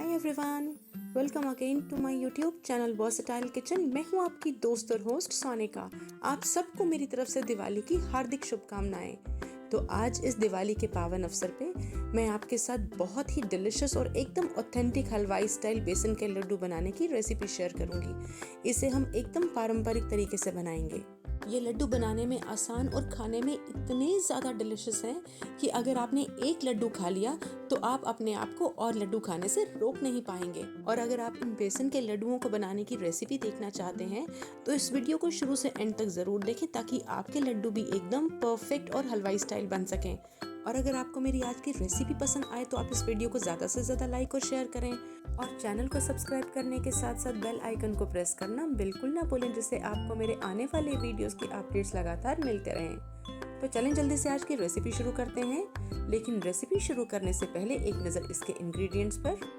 Hi everyone, welcome again to my YouTube channel versatile kitchen. मैं हूं आपकी दोस्त और होस्ट सोनिका। आप सबको मेरी तरफ से दिवाली की हार्दिक शुभकामनाएं। तो आज इस दिवाली के पावन अवसर पे मैं आपके साथ बहुत ही डिलिशियस और एकदम ऑथेंटिक हलवाई स्टाइल बेसन के लड्डू बनाने की रेसिपी शेयर करूंगी। इसे हम एकदम पारंपरिक तरीके से बनाएंगे। ये लड्डू बनाने में आसान और खाने में इतने ज़्यादा डिलिशियस हैं कि अगर आपने एक लड्डू खा लिया तो आप अपने आप को और लड्डू खाने से रोक नहीं पाएंगे। और अगर आप इन बेसन के लड्डुओं को बनाने की रेसिपी देखना चाहते हैं तो इस वीडियो को शुरू से एंड तक ज़रूर देखें ताकि आपके लड्डू भी एकदम परफेक्ट और हलवाई स्टाइल बन सकें। और अगर आपको मेरी आज की रेसिपी पसंद आए तो आप इस वीडियो को ज़्यादा से ज़्यादा लाइक और शेयर करें और चैनल को सब्सक्राइब करने के साथ साथ बेल आइकन को प्रेस करना बिल्कुल ना भूलें, जिससे आपको मेरे आने वाले वीडियोस की अपडेट्स लगातार मिलते रहें। तो चलें जल्दी से आज की रेसिपी शुरू करते हैं। लेकिन रेसिपी शुरू करने से पहले एक नज़र इसके इंग्रेडिएंट्स पर।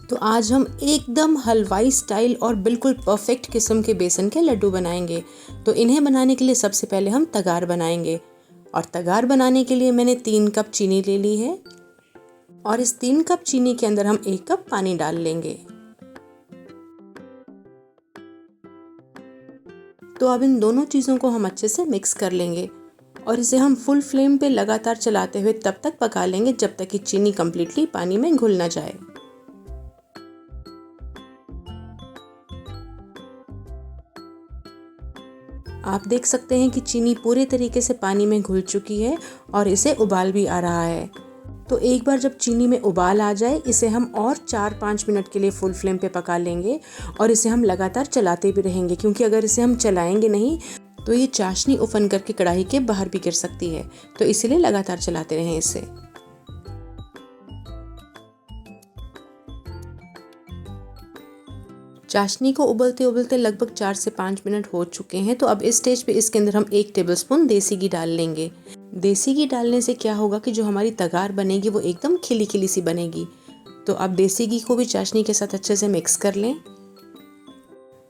तो आज हम एकदम हलवाई स्टाइल और बिल्कुल परफेक्ट किस्म के बेसन के लड्डू बनाएंगे। तो इन्हें बनाने के लिए सबसे पहले हम तगार बनाएंगे। और तगार बनाने के लिए मैंने 3 कप चीनी ले ली है और इस 3 कप चीनी के अंदर हम 1 कप पानी डाल लेंगे। तो अब इन दोनों चीज़ों को हम अच्छे से मिक्स कर लेंगे और इसे हम फुल फ्लेम पे लगातार चलाते हुए तब तक पका लेंगे जब तक कि चीनी कम्प्लीटली पानी में घुल ना जाए। आप देख सकते हैं कि चीनी पूरे तरीके से पानी में घुल चुकी है और इसे उबाल भी आ रहा है। तो एक बार जब चीनी में उबाल आ जाए इसे हम और 4-5 मिनट के लिए फुल फ्लेम पे पका लेंगे और इसे हम लगातार चलाते भी रहेंगे, क्योंकि अगर इसे हम चलाएंगे नहीं तो ये चाशनी उफन करके कढ़ाई के बाहर भी गिर सकती है। तो इसीलिए लगातार चलाते रहें इसे। चाशनी को उबलते उबलते लगभग 4 से 5 मिनट हो चुके हैं। तो अब इस स्टेज पे इसके अंदर हम 1 टेबलस्पून देसी घी डाल लेंगे। देसी घी डालने से क्या होगा कि जो हमारी तगार बनेगी वो एकदम खिली खिली सी बनेगी। तो अब देसी घी को भी चाशनी के साथ अच्छे से मिक्स कर लें।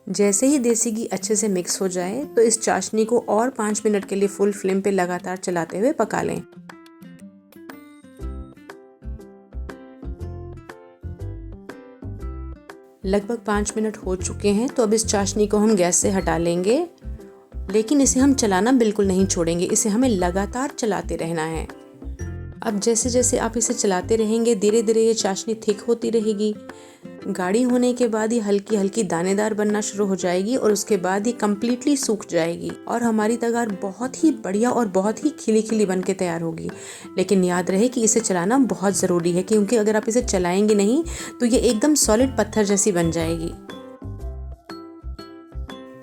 जैसे ही देसी घी अच्छे से मिक्स हो जाए तो इस चाशनी को और 5 मिनट के लिए फुल फ्लेम पे लगातार चलाते हुए पका लें। लगभग 5 मिनट हो चुके हैं। तो अब इस चाशनी को हम गैस से हटा लेंगे, लेकिन इसे हम चलाना बिल्कुल नहीं छोड़ेंगे। इसे हमें लगातार चलाते रहना है। अब जैसे जैसे आप इसे चलाते रहेंगे धीरे धीरे ये चाशनी थिक होती रहेगी। गाढ़ी होने के बाद ये हल्की हल्की दानेदार बनना शुरू हो जाएगी और उसके बाद ये कम्प्लीटली सूख जाएगी और हमारी तगार बहुत ही बढ़िया और बहुत ही खिली खिली बन के तैयार होगी। लेकिन याद रहे कि इसे चलाना बहुत ज़रूरी है, क्योंकि अगर आप इसे चलाएंगे नहीं तो ये एकदम सॉलिड पत्थर जैसी बन जाएगी।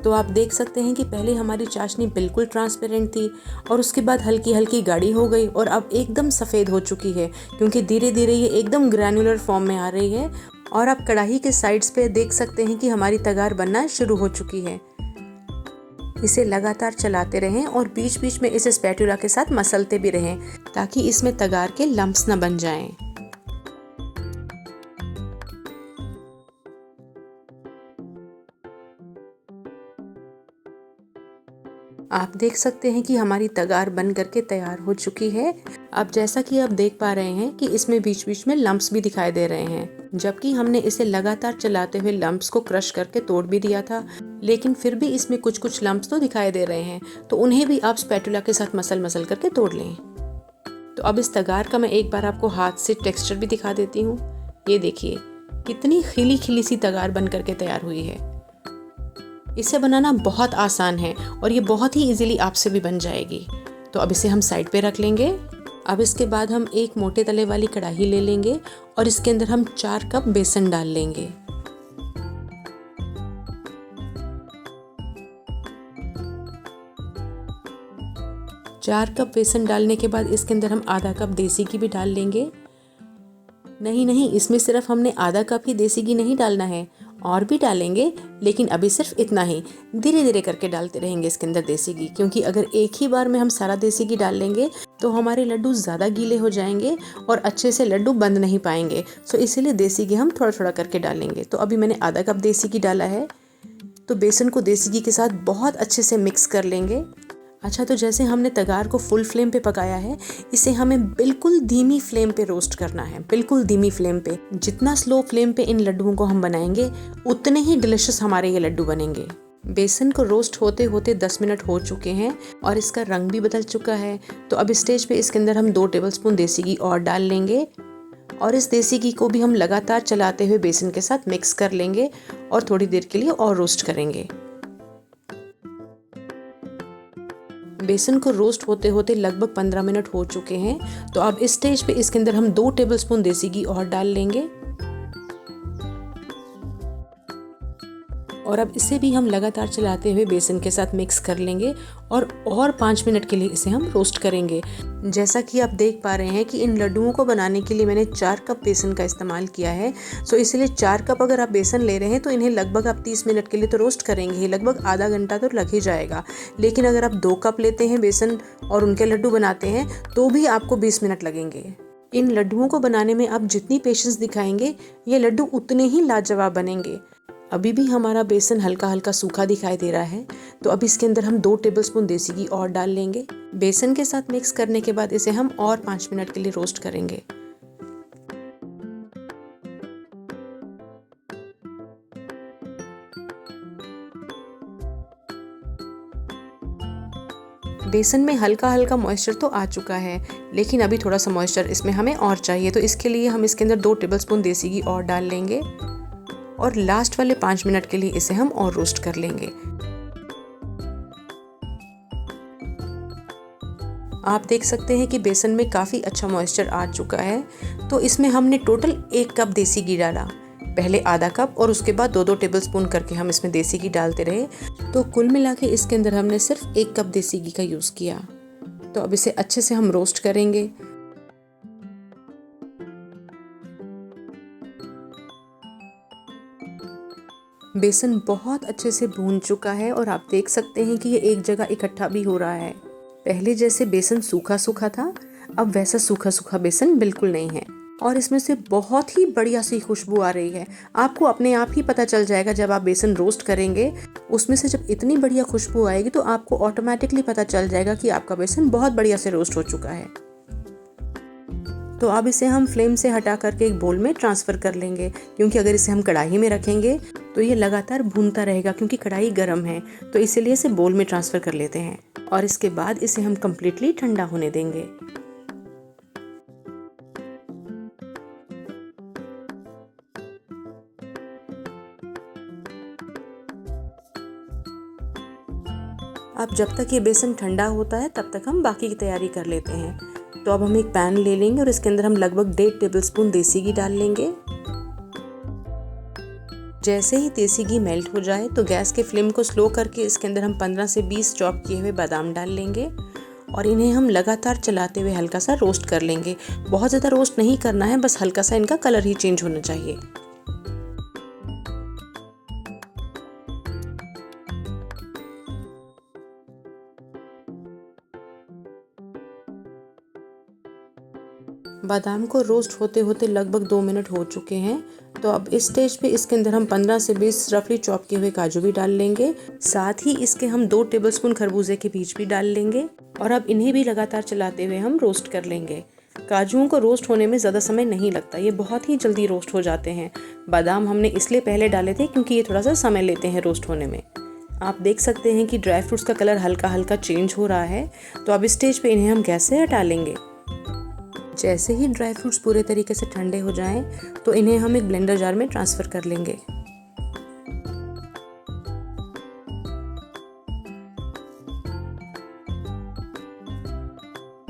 तो आप देख सकते हैं कि पहले हमारी चाशनी बिल्कुल ट्रांसपेरेंट थी और उसके बाद हल्की हल्की गाढ़ी हो गई और अब एकदम सफ़ेद हो चुकी है, क्योंकि धीरे धीरे ये एकदम ग्रैनुलर फॉर्म में आ रही है। और आप कढ़ाई के साइड्स पे देख सकते हैं कि हमारी तगार बनना शुरू हो चुकी है। इसे लगातार चलाते रहें और बीच बीच में इसे स्पैटुला के साथ मसलते भी रहें ताकि इसमें तगार के लम्प्स न बन जाएं। आप देख सकते हैं कि हमारी तगार बन करके तैयार हो चुकी है। अब जैसा कि आप देख पा रहे हैं कि इसमें बीच बीच में लम्प्स भी दिखाई दे रहे हैं, जबकि हमने इसे लगातार चलाते हुए लम्प्स को क्रश करके तोड़ भी दिया था, लेकिन फिर भी इसमें कुछ कुछ लम्प्स तो दिखाई दे रहे हैं। तो उन्हें भी आप स्पैटुला के साथ मसल मसल करके तोड़ लें। तो अब इस तगार का मैं एक बार आपको हाथ से टेक्सचर भी दिखा देती हूँ। ये देखिए कितनी खिली खिली सी तगार बन करके तैयार हुई है। इसे बनाना बहुत आसान है और ये बहुत ही इजीली आपसे भी बन जाएगी। तो अब इसे हम साइड पे रख लेंगे। अब इसके बाद हम एक मोटे तले वाली कढ़ाई ले लेंगे और इसके अंदर हम 4 कप बेसन डाल लेंगे। चार कप बेसन डालने के बाद इसके अंदर हम आधा कप देसी घी भी डाल लेंगे। नहीं, इसमें सिर्फ हमने आधा कप ही देसी घी नहीं डालना है, और भी डालेंगे, लेकिन अभी सिर्फ इतना ही। धीरे धीरे करके डालते रहेंगे इसके अंदर देसी घी, क्योंकि अगर एक ही बार में हम सारा देसी घी डाल लेंगे तो हमारे लड्डू ज़्यादा गीले हो जाएंगे और अच्छे से लड्डू बंद नहीं पाएंगे। सो इसीलिए देसी घी हम थोड़ा थोड़ा करके डालेंगे। तो अभी मैंने आधा कप देसी घी डाला है। तो बेसन को देसी घी के साथ बहुत अच्छे से मिक्स कर लेंगे। अच्छा, तो जैसे हमने तगार को फुल फ्लेम पे पकाया है, इसे हमें बिल्कुल धीमी फ्लेम पे रोस्ट करना है, बिल्कुल धीमी फ्लेम पे। जितना स्लो फ्लेम पे इन लड्डुओं को हम बनाएंगे उतने ही डिलिशियस हमारे ये लड्डू बनेंगे। बेसन को रोस्ट होते होते 10 मिनट हो चुके हैं और इसका रंग भी बदल चुका है। तो अब इस स्टेज पे इसके अंदर हम 2 टेबलस्पून देसी घी और डाल लेंगे और इस देसी घी को भी हम लगातार चलाते हुए बेसन के साथ मिक्स कर लेंगे और थोड़ी देर के लिए और रोस्ट करेंगे। बेसन को रोस्ट होते होते लगभग 15 मिनट हो चुके हैं। तो अब इस स्टेज पे इसके अंदर हम 2 टेबलस्पून देसी घी और डाल लेंगे और अब इसे भी हम लगातार चलाते हुए बेसन के साथ मिक्स कर लेंगे और 5 मिनट के लिए इसे हम रोस्ट करेंगे। जैसा कि आप देख पा रहे हैं कि इन लड्डुओं को बनाने के लिए मैंने 4 कप बेसन का इस्तेमाल किया है। सो इसलिए 4 कप अगर आप बेसन ले रहे हैं तो इन्हें लगभग आप 30 मिनट के लिए तो रोस्ट करेंगे ही, लगभग आधा घंटा तो लग ही जाएगा। लेकिन अगर आप 2 कप लेते हैं बेसन और उनके लड्डू बनाते हैं तो भी आपको 20 मिनट लगेंगे। इन लड्डुओं को बनाने में आप जितनी पेशेंस दिखाएंगे ये लड्डू उतने ही लाजवाब बनेंगे। अभी भी हमारा बेसन हल्का हल्का सूखा दिखाई दे रहा है, तो अब इसके अंदर हम 2 टेबलस्पून देसी घी और डाल लेंगे। बेसन के साथ मिक्स करने के बाद इसे हम और 5 मिनट के लिए रोस्ट करेंगे। बेसन में हल्का हल्का मॉइस्चर तो आ चुका है, लेकिन अभी थोड़ा सा मॉइस्चर इसमें हमें और चाहिए। तो इसके लिए हम इसके अंदर 2 टेबलस्पून देसी घी और डाल लेंगे और लास्ट वाले 5 मिनट के लिए इसे हम और रोस्ट कर लेंगे। आप देख सकते हैं कि बेसन में काफ़ी अच्छा मॉइस्चर आ चुका है। तो इसमें हमने टोटल 1 कप देसी घी डाला, पहले आधा कप और उसके बाद 2-2 टेबलस्पून करके हम इसमें देसी घी डालते रहे। तो कुल मिला के इसके अंदर हमने सिर्फ 1 कप देसी घी का यूज़ किया। तो अब इसे अच्छे से हम रोस्ट करेंगे। बेसन बहुत अच्छे से भून चुका है और आप देख सकते हैं कि ये एक जगह इकट्ठा भी हो रहा है। पहले जैसे बेसन सूखा सूखा था, अब वैसा सूखा सूखा बेसन बिल्कुल नहीं है और इसमें से बहुत ही बढ़िया सी खुशबू आ रही है। आपको अपने आप ही पता चल जाएगा जब आप बेसन रोस्ट करेंगे, उसमें से जब इतनी बढ़िया खुशबू आएगी तो आपको ऑटोमेटिकली पता चल जाएगा कि आपका बेसन बहुत बढ़िया से रोस्ट हो चुका है। तो अब इसे हम फ्लेम से हटा करके एक बोल में ट्रांसफ़र कर लेंगे, क्योंकि अगर इसे हम कढ़ाई में रखेंगे तो ये लगातार भूनता रहेगा, क्योंकि कढ़ाई गर्म है। तो इसीलिए इसे बोल में ट्रांसफ़र कर लेते हैं और इसके बाद इसे हम कम्प्लीटली ठंडा होने देंगे। अब जब तक ये बेसन ठंडा होता है तब तक हम बाकी की तैयारी कर लेते हैं। तो अब हम एक पैन ले लेंगे और इसके अंदर हम लगभग 1.5 टेबलस्पून देसी घी डाल लेंगे। जैसे ही देसी घी मेल्ट हो जाए तो गैस के फ्लेम को स्लो करके इसके अंदर हम 15 से 20 चॉप किए हुए बादाम डाल लेंगे और इन्हें हम लगातार चलाते हुए हल्का सा रोस्ट कर लेंगे। बहुत ज़्यादा रोस्ट नहीं करना है, बस हल्का सा इनका कलर ही चेंज होना चाहिए। बादाम को रोस्ट होते होते लगभग 2 मिनट हो चुके हैं। तो अब इस स्टेज पे इसके अंदर हम 15 से 20 रफली चॉप किए हुए काजू भी डाल लेंगे। साथ ही इसके हम 2 टेबलस्पून खरबूजे के बीज भी डाल लेंगे और अब इन्हें भी लगातार चलाते हुए हम रोस्ट कर लेंगे। काजुओं को रोस्ट होने में ज़्यादा समय नहीं लगता, ये बहुत ही जल्दी रोस्ट हो जाते हैं। बादाम हमने इसलिए पहले डाले थे क्योंकि ये थोड़ा सा समय लेते हैं रोस्ट होने में। आप देख सकते हैं कि ड्राई फ्रूट्स का कलर हल्का हल्का चेंज हो रहा है। तो अब इस स्टेज पे इन्हें हम गैस से हटा लेंगे। जैसे ही ड्राई फ्रूट्स पूरे तरीके से ठंडे हो जाएं, तो इन्हें हम एक ब्लेंडर जार में ट्रांसफ़र कर लेंगे।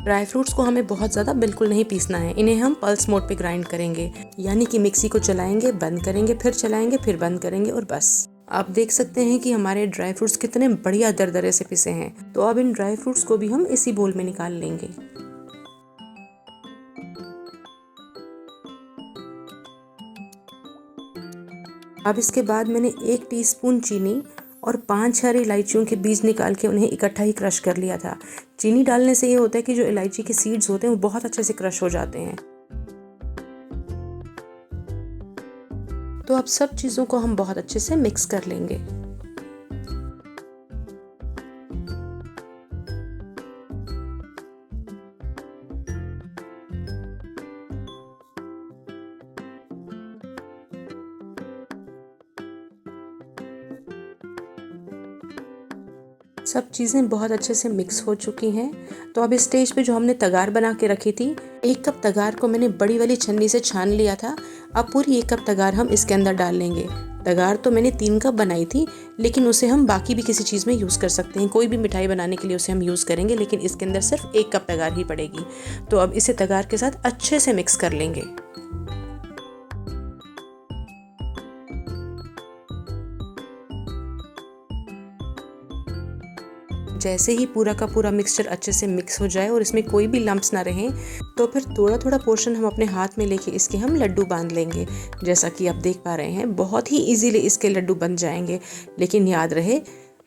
ड्राई फ्रूट्स को हमें बहुत ज़्यादा बिल्कुल नहीं पीसना है, इन्हें हम पल्स मोड पे ग्राइंड करेंगे, यानी कि मिक्सी को चलाएंगे, बंद करेंगे, फिर चलाएंगे, फिर बंद करेंगे और बस। आप देख सकते हैं कि हमारे ड्राई फ्रूट्स कितने बढ़िया दरदरे से पिसे हैं। तो अब इन ड्राई फ्रूट्स को भी हम इसी बोल में निकाल लेंगे। अब इसके बाद मैंने 1 टीस्पून चीनी और 5 हरी इलायचियों के बीज निकाल के उन्हें इकट्ठा ही क्रश कर लिया था। चीनी डालने से ये होता है कि जो इलायची के सीड्स होते हैं वो बहुत अच्छे से क्रश हो जाते हैं। तो अब सब चीज़ों को हम बहुत अच्छे से मिक्स कर लेंगे। सब चीज़ें बहुत अच्छे से मिक्स हो चुकी हैं। तो अब इस स्टेज पे जो हमने तगार बना के रखी थी, 1 कप तगार को मैंने बड़ी वाली छन्नी से छान लिया था। अब पूरी 1 कप तगार हम इसके अंदर डाल लेंगे। तगार तो मैंने 3 कप बनाई थी, लेकिन उसे हम बाकी भी किसी चीज़ में यूज़ कर सकते हैं। कोई भी मिठाई बनाने के लिए उसे हम यूज़ करेंगे, लेकिन इसके अंदर सिर्फ 1 कप तगार ही पड़ेगी। तो अब इसे तगार के साथ अच्छे से मिक्स कर लेंगे। जैसे ही पूरा का पूरा मिक्सचर अच्छे से मिक्स हो जाए और इसमें कोई भी लम्प्स ना रहें, तो फिर थोड़ा थोड़ा पोर्शन हम अपने हाथ में लेके इसके हम लड्डू बांध लेंगे। जैसा कि आप देख पा रहे हैं, बहुत ही इजीली इसके लड्डू बन जाएंगे। लेकिन याद रहे,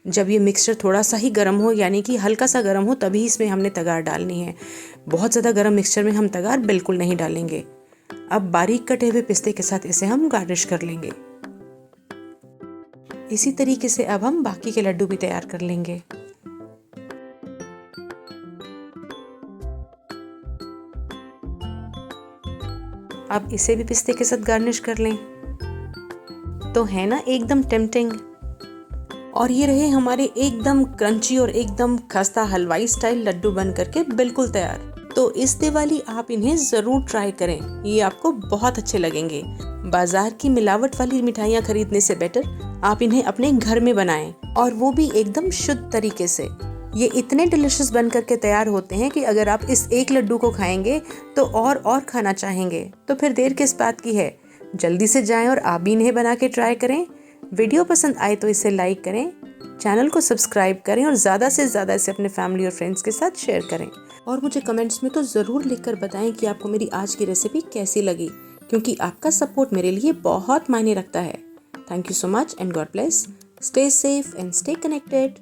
जब ये मिक्सचर थोड़ा सा ही गर्म हो, यानी कि हल्का सा गर्म हो, तभी इसमें हमने तगार डालनी है। बहुत ज़्यादा गर्म मिक्सचर में हम तगार बिल्कुल नहीं डालेंगे। अब बारीक कटे हुए पिस्ते के साथ इसे हम गार्निश कर लेंगे। इसी तरीके से अब हम बाकी के लड्डू भी तैयार कर लेंगे। अब इसे भी पिस्ते के साथ गार्निश कर लें। तो है ना एकदम टेम्पटिंग। और ये रहे हमारे एकदम क्रंची और एकदम खस्ता हलवाई स्टाइल लड्डू बन करके बिल्कुल तैयार। तो इस दिवाली आप इन्हें ज़रूर ट्राई करें, ये आपको बहुत अच्छे लगेंगे। बाजार की मिलावट वाली मिठाइयाँ खरीदने से बेटर आप इन्हें अपने घर में बनाएं, और वो भी एकदम शुद्ध तरीके से। ये इतने डिलिशियस बन करके तैयार होते हैं कि अगर आप इस एक लड्डू को खाएंगे तो और खाना चाहेंगे। तो फिर देर किस बात की है, जल्दी से जाएं और आप भी इन्हें बना के ट्राई करें। वीडियो पसंद आए तो इसे लाइक करें, चैनल को सब्सक्राइब करें और ज़्यादा से ज़्यादा इसे अपने फैमिली और फ्रेंड्स के साथ शेयर करें। और मुझे कमेंट्स में तो ज़रूर लिखकर बताएं कि आपको मेरी आज की रेसिपी कैसी लगी, क्योंकि आपका सपोर्ट मेरे लिए बहुत मायने रखता है। Thank you so much and God bless. Stay safe and stay connected.